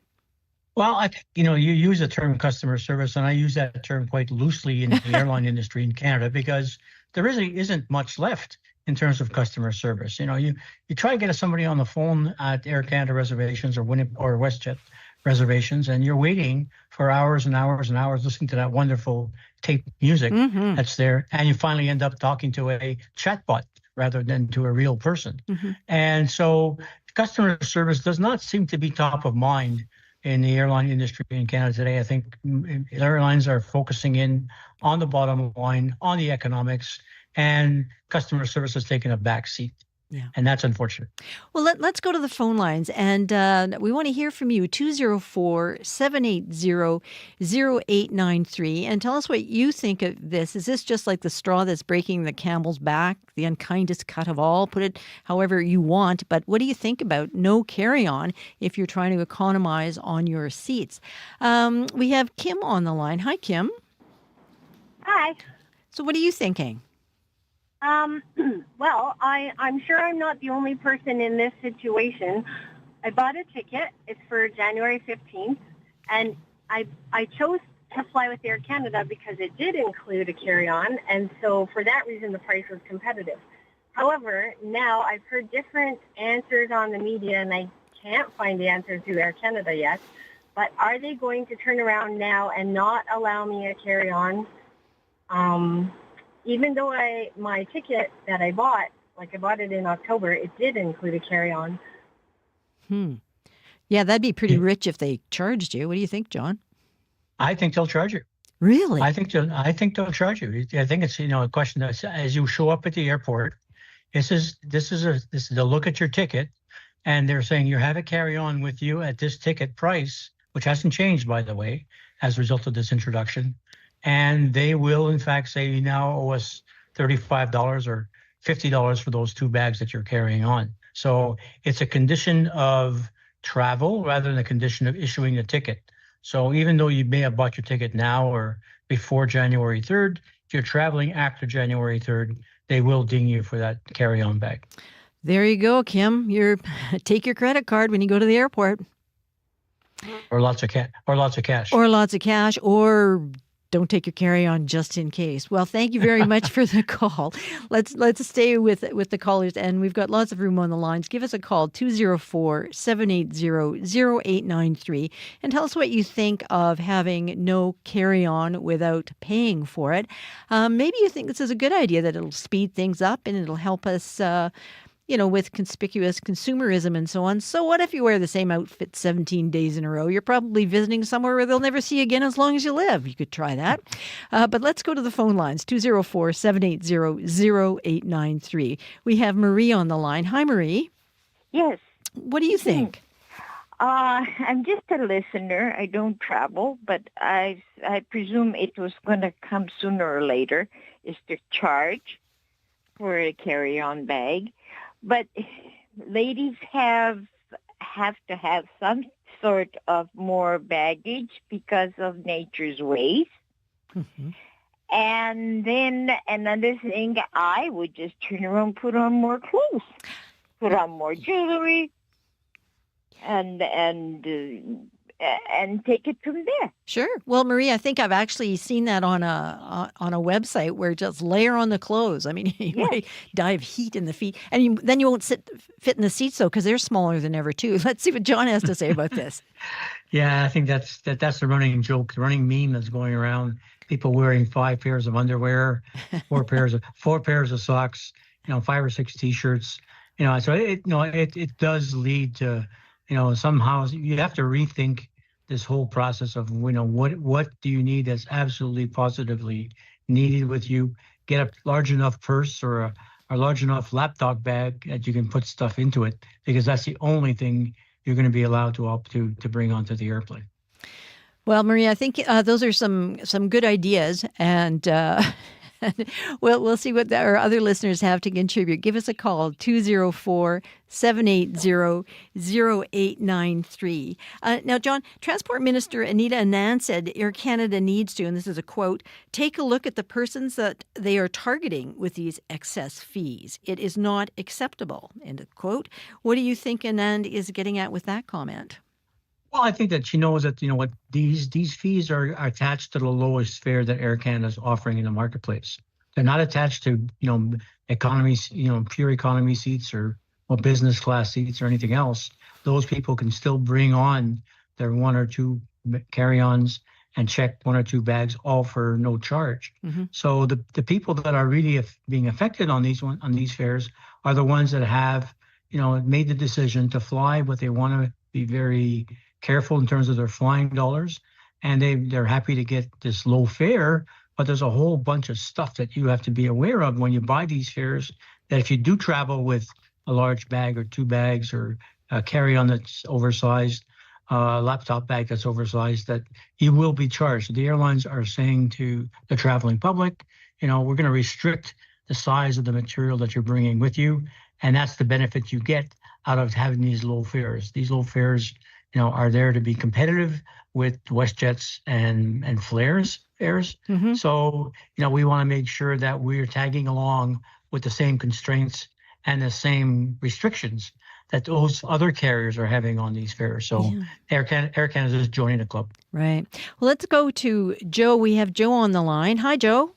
Well, I think, you use the term customer service, and I use that term quite loosely in the airline industry in Canada, because there really isn't much left in terms of customer service. You try to get somebody on the phone at Air Canada reservations or WestJet reservations, and you're waiting for hours and hours and hours listening to that wonderful tape music that's there, and you finally end up talking to a chatbot rather than to a real person. Mm-hmm. And so customer service does not seem to be top of mind in the airline industry in Canada today. I think airlines are focusing in on the bottom line, on the economics, and customer service has taken a back seat. Yeah. And that's unfortunate. Well, let's go to the phone lines, and we want to hear from you, 204-780-0893, and tell us what you think of this. Is this just like the straw that's breaking the camel's back, the unkindest cut of all? Put it however you want, but what do you think about no carry-on if you're trying to economize on your seats? We have Kim on the line. Hi, Kim. Hi. So what are you thinking? Well, I'm sure I'm not the only person in this situation. I bought a ticket. It's for January 15th, and I chose to fly with Air Canada because it did include a carry-on, and so for that reason, the price was competitive. However, now I've heard different answers on the media, and I can't find the answers to Air Canada yet, but are they going to turn around now and not allow me a carry-on? Even though my ticket that I bought Like I bought it in October. It did include a carry-on. Yeah, that'd be pretty rich if they charged you. What do you think, John? I think they'll charge you. Really? I think they'll charge you. I think it's a question that as you show up at the airport, this is they'll look at your ticket, and they're saying you have a carry-on with you at this ticket price, which hasn't changed, by the way, as a result of this introduction. And they will, in fact, say you now owe us $35 or $50 for those 2 bags that you're carrying on. So it's a condition of travel rather than a condition of issuing a ticket. So even though you may have bought your ticket now or before January 3rd, if you're traveling after January 3rd, they will ding you for that carry-on bag. There you go, Kim. Take your credit card when you go to the airport. Or lots of cash. Or lots of cash, or don't take your carry-on just in case. Well, thank you very much for the call. Let's stay with the callers, and we've got lots of room on the lines. Give us a call, 204-780-0893, and tell us what you think of having no carry-on without paying for it. Maybe you think this is a good idea, that it'll speed things up and it'll help us with conspicuous consumerism and so on. So what if you wear the same outfit 17 days in a row? You're probably visiting somewhere where they'll never see you again as long as you live. You could try that. But let's go to the phone lines, 204-780-0893. We have Marie on the line. Hi, Marie. Yes. What do you think? I'm just a listener. I don't travel, but I presume it was going to come sooner or later, is to charge for a carry-on bag. But ladies have to have some sort of more baggage because of nature's ways. Mm-hmm. And then another thing, I would just turn around, put on more clothes, put on more jewelry, and take it from there. Sure. Well, Marie, I think I've actually seen that on a website where just layer on the clothes. I mean, you might die of heat in the feet, and then you won't fit in the seats though, because they're smaller than ever too. Let's see what John has to say about this. Yeah, I think that's the running joke, the running meme that's going around. People wearing 5 pairs of underwear, 4 pairs of socks, 5 or 6 T-shirts. So it does lead to, somehow you have to rethink this whole process of, what do you need that's absolutely positively needed with you. Get a large enough purse or a large enough laptop bag that you can put stuff into it, because that's the only thing you're going to be allowed to bring onto the airplane. Well, Maria, I think those are some good ideas, and we'll see what our other listeners have to contribute. Give us a call, 204-780-0893. Now, John, Transport Minister Anita Anand said Air Canada needs to, and this is a quote, take a look at the persons that they are targeting with these excess fees. It is not acceptable, end of quote. What do you think Anand is getting at with that comment? Well, I think that she knows that, these fees are attached to the lowest fare that Air Canada is offering in the marketplace. They're not attached to, economy, pure economy seats or business class seats or anything else. Those people can still bring on their 1 or 2 carry-ons and check 1 or 2 bags, all for no charge. Mm-hmm. So the people that are really being affected on these fares are the ones that have, made the decision to fly, but they want to be very careful in terms of their flying dollars, and they're happy to get this low fare, but there's a whole bunch of stuff that you have to be aware of when you buy these fares, that if you do travel with a large bag or 2 bags or a carry-on that's oversized, laptop bag that's oversized, that you will be charged. The airlines are saying to the traveling public, we're going to restrict the size of the material that you're bringing with you, and that's the benefit you get out of having these low fares. These low fares are there to be competitive with WestJet's and Flair's fares. Mm-hmm. So, we want to make sure that we're tagging along with the same constraints and the same restrictions that those other carriers are having on these fares. So Air Canada is joining the club. Right. Well, let's go to Joe. We have Joe on the line. Hi, Joe.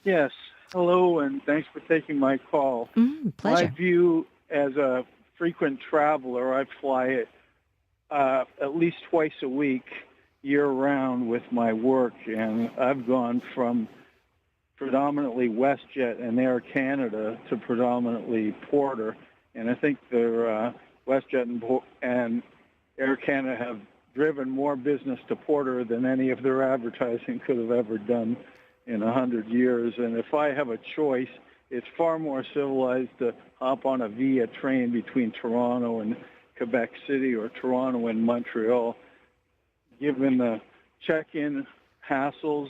Yes. Hello, and thanks for taking my call. Pleasure. My view as a frequent traveler, I fly at least twice a week, year-round with my work, and I've gone from predominantly WestJet and Air Canada to predominantly Porter. And I think their WestJet and Air Canada have driven more business to Porter than any of their advertising could have ever done in 100 years. And if I have a choice, it's far more civilized to hop on a VIA train between Toronto and Quebec City or Toronto and Montreal. Given the check-in hassles,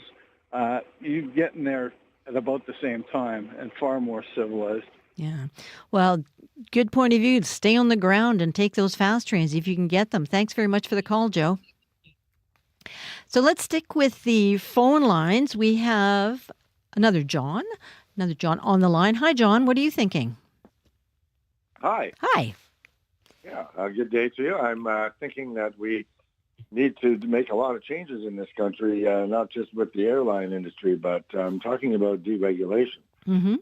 you get in there at about the same time and far more civilized. Yeah. Well, good point of view. Stay on the ground and take those fast trains if you can get them. Thanks very much for the call, Joe. So let's stick with the phone lines. We have another John on the line. Hi, John. What are you thinking? Hi. Hi. Yeah, good day to you. I'm thinking that we need to make a lot of changes in this country, not just with the airline industry, but I'm talking about deregulation. Mm-hmm.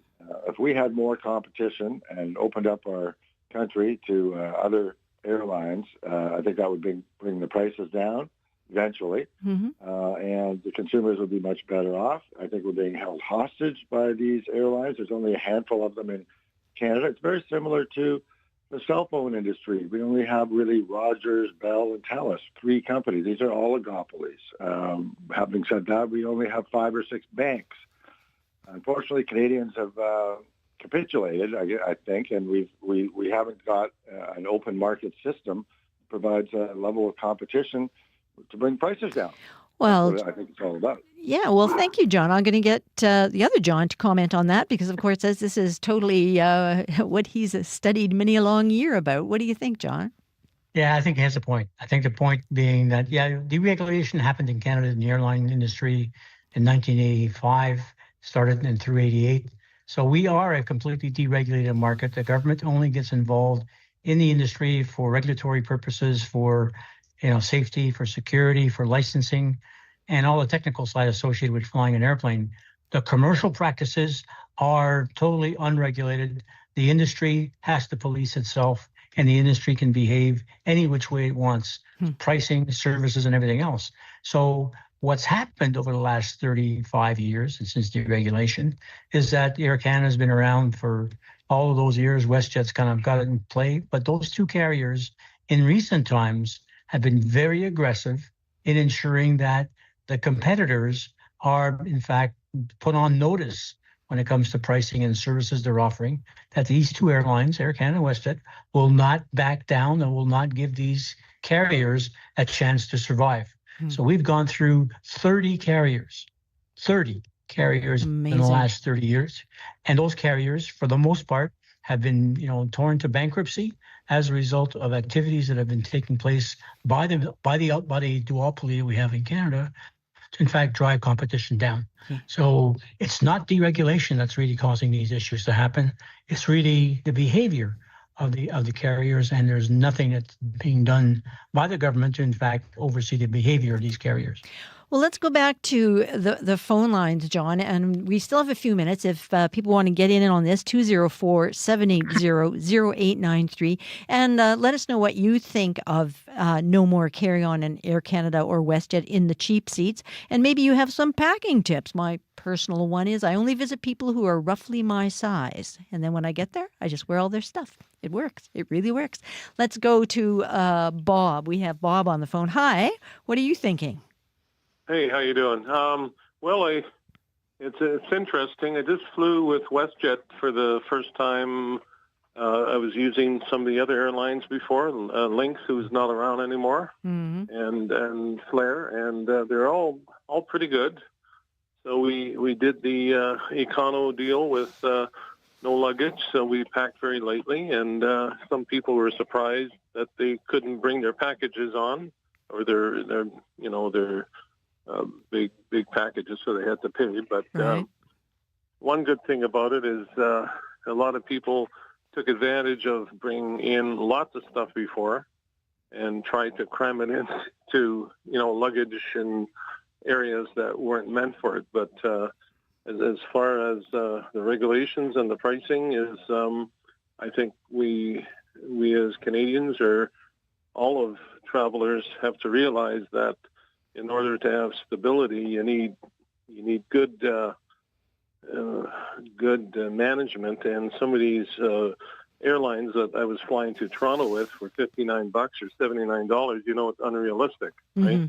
If we had more competition and opened up our country to other airlines, I think that would bring the prices down eventually, and the consumers would be much better off. I think we're being held hostage by these airlines. There's only a handful of them in Canada. It's very similar to the cell phone industry. We only have really Rogers, Bell, and Telus, 3 companies. These are oligopolies. Having said that, we only have 5 or 6 banks. Unfortunately, Canadians have capitulated, I think, and we haven't got an open market system that provides a level of competition to bring prices down. Well, that's what I think it's all about. Yeah, well, thank you, John. I'm going to get the other John to comment on that because, of course, this is totally what he's studied many a long year about. What do you think, John? Yeah, I think he has a point. I think the point being that, deregulation happened in Canada in the airline industry in 1985, started in through 88. So we are a completely deregulated market. The government only gets involved in the industry for regulatory purposes, for safety, for security, for licensing, and all the technical side associated with flying an airplane. The commercial practices are totally unregulated. The industry has to police itself, and the industry can behave any which way it wants, pricing, services, and everything else. So what's happened over the last 35 years and since deregulation is that Air Canada has been around for all of those years. WestJet's kind of got it in play. But those 2 carriers in recent times have been very aggressive in ensuring that the competitors are, in fact, put on notice when it comes to pricing and services they're offering, that these 2 airlines, Air Canada and WestJet, will not back down and will not give these carriers a chance to survive. So we've gone through 30 carriers Amazing. In the last 30 years. And those carriers, for the most part, have been, torn to bankruptcy as a result of activities that have been taking place by the duopoly we have in Canada to, in fact, drive competition down. So it's not deregulation that's really causing these issues to happen. It's really the behavior of the carriers, and there's nothing that's being done by the government to, in fact, oversee the behavior of these carriers. Well, let's go back to the phone lines, John, and we still have a few minutes. If people want to get in on this, 204-780-0893, and let us know what you think of no more carry-on in Air Canada or WestJet in the cheap seats, and maybe you have some packing tips. My personal one is I only visit people who are roughly my size, and then when I get there, I just wear all their stuff. It works. It really works. Let's go to Bob. We have Bob on the phone. Hi. What are you thinking? Hey, how you doing? It's interesting. I just flew with WestJet for the first time. I was using some of the other airlines before, Lynx, who's not around anymore, and Flair, and they're all pretty good. So we did the econo deal with no luggage, so we packed very lightly, and some people were surprised that they couldn't bring their packages on, or their big packages, so they had to pay. But one good thing about it is a lot of people took advantage of bringing in lots of stuff before and tried to cram it into luggage and areas that weren't meant for it. But as far as the regulations and the pricing is, I think we as Canadians, or all of travelers, have to realize that in order to have stability, you need good good management, and some of these airlines that I was flying to Toronto with for $59 or $79, it's unrealistic, right?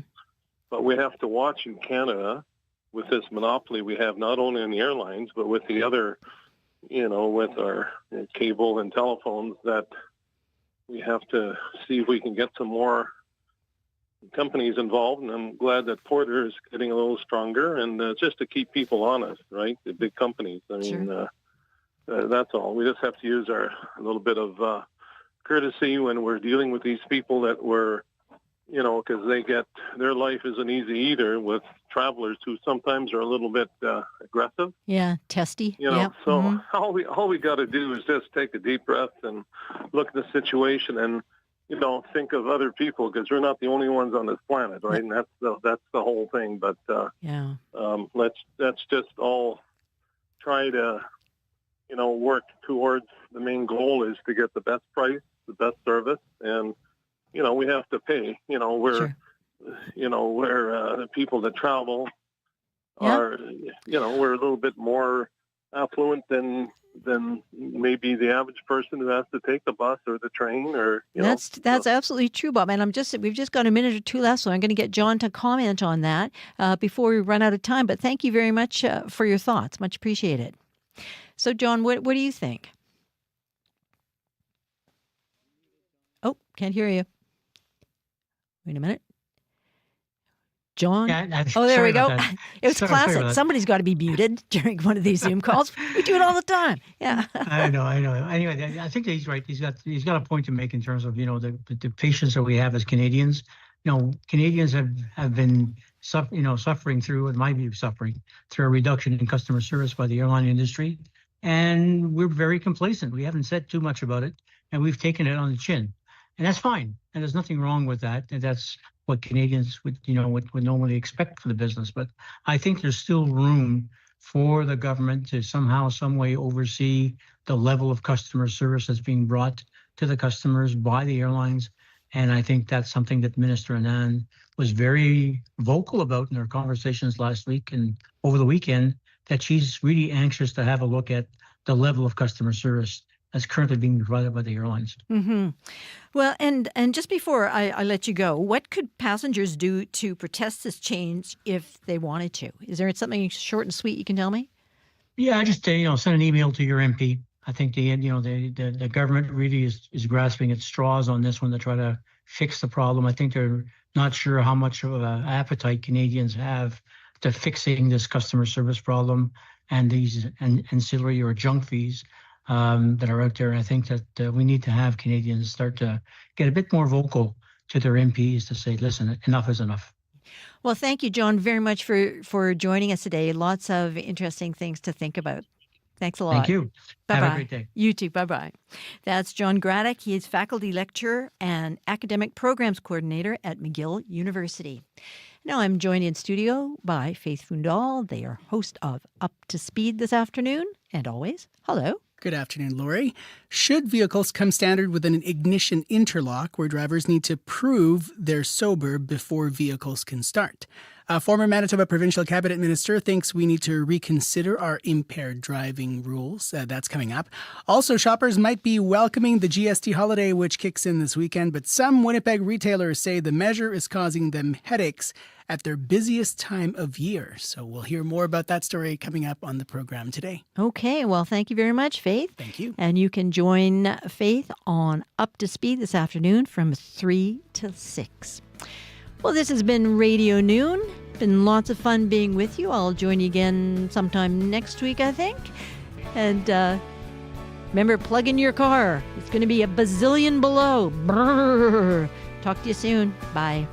But we have to watch in Canada with this monopoly we have, not only in the airlines, but with the other, with our cable and telephones, that we have to see if we can get some more companies involved. And I'm glad that Porter is getting a little stronger, and just to keep people honest, right? The big companies. I mean, that's all. We just have to use a little bit of courtesy when we're dealing with these people that we're, because their life isn't easy either, with travelers who sometimes are a little bit aggressive. Yeah, testy. So all we got to do is just take a deep breath and look at the situation and, think of other people, because we're not the only ones on this planet, right? And that's the whole thing. But let's just all try to, work towards the main goal is to get the best price, the best service, and we have to pay. We're the people that travel are, we're a little bit more affluent than maybe the average person who has to take the bus or the train, or That's absolutely true, Bob. And we've just got a minute or two left, so I'm going to get John to comment on that before we run out of time. But thank you very much for your thoughts. Much appreciated. So, John, what do you think? Oh, can't hear you. Wait a minute. John? There we go. It was classic. Somebody's got to be muted during one of these Zoom calls. We do it all the time. Yeah. I know. Anyway, I think that he's right. He's got a point to make in terms of, the patience that we have as Canadians. Canadians have been suffering through, in my view, a reduction in customer service by the airline industry. And we're very complacent. We haven't said too much about it, and we've taken it on the chin. And that's fine. And there's nothing wrong with that. And that's what Canadians would normally expect for the business. But I think there's still room for the government to somehow, some way oversee the level of customer service that's being brought to the customers by the airlines. And I think that's something that Minister Anand was very vocal about in her conversations last week and over the weekend, that she's really anxious to have a look at the level of customer service that's currently being provided by the airlines. Well, and just before I let you go, what could passengers do to protest this change if they wanted to? Is there something short and sweet you can tell me? Yeah, just send an email to your MP. I think the government really is grasping at straws on this one to try to fix the problem. I think they're not sure how much of an appetite Canadians have to fixing this customer service problem and these ancillary or junk fees that are out there. And I think that we need to have Canadians start to get a bit more vocal to their MPs to say, listen, enough is enough. Well, thank you, John, very much for joining us today. Lots of interesting things to think about. Thanks a lot. Thank you. Bye-bye. Have a great day. You too. Bye-bye. That's John Graddick. He is faculty lecturer and academic programs coordinator at McGill University. Now I'm joined in studio by Faith Fundal. They are host of Up to Speed this afternoon. And always, hello. Good afternoon, Lori. Should vehicles come standard with an ignition interlock where drivers need to prove they're sober before vehicles can start? A former Manitoba provincial cabinet minister thinks we need to reconsider our impaired driving rules. That's coming up. Also, shoppers might be welcoming the GST holiday, which kicks in this weekend, but some Winnipeg retailers say the measure is causing them headaches at their busiest time of year. So we'll hear more about that story coming up on the program today. Okay, well, thank you very much, Faith. Thank you. And you can join Faith on Up to Speed this afternoon from 3 to 6. Well, this has been Radio Noon. Been lots of fun being with you. I'll join you again sometime next week, I think. And remember, plug in your car. It's going to be a bazillion below. Brrr. Talk to you soon. Bye.